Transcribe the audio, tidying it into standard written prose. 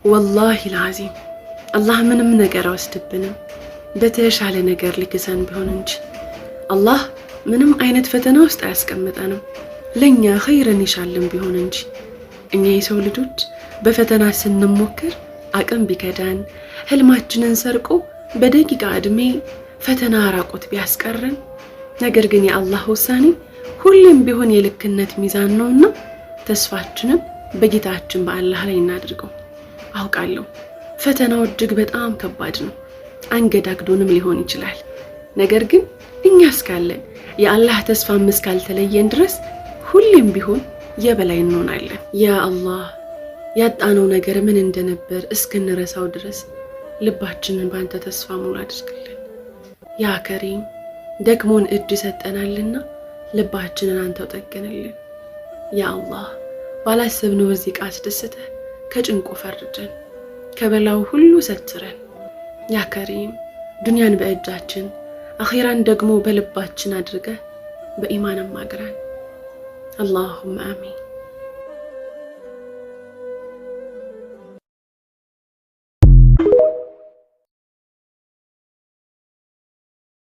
ወላሂ العظيم አላህ ምንም ነገር አይወስድብንም በተሻለ ነገር ሊገዛን ቢሆን እንጂ አላህ ምንም አይነት ፈተና ውስጥ አያስቀምጠንም ለኛ ኸይርን ይሻልን ቢሆን እንጂ እኛ የሰው ልጆች በፈተና ስንሞክር አቅም ቢከዳን ህልማችንን ሰርቆ በደቂቃ እድሜ ፈተና ራቆት ቢያስቀረን ነገር ግን የአላህ ውሳኔ ሁሉም ቢሆን የልክነት ሚዛን ነውና ተስፋችንን በጌታችን በአላህ ላይ እናድርገው አውቃለሁ ፈተናው እጅግ በጣም ከባድ ነው አንገዳግዶንም ሊሆን ይችላል ነገር ግን እኛ እስካለን የአላህ ተስፋ እስካልተለየን ድረስ ሁሉም ቢሆን የበላይ እንሆናለን ያ አላህ ያጣነው ነገር ምን እንደነበር እስክንረሳው ድረስ ልባችንን ባንተ ተስፋ ሙሉ አድርግልን ያ ከሪም ደግሞን እጅ ሰጠናልና ልባችንን አንተው ጠገንልን ያ አላህ ባላሰብነው በዚህ ቃል ደስተ ከጭንቁ ፈርጀን ከበላው ሁሉ ሰትረን ያ ከሪም ዱንያን በእጃችን አኺራን ደግሞ በልባችን አድርገህ በኢማን ማግራን اللهم آمين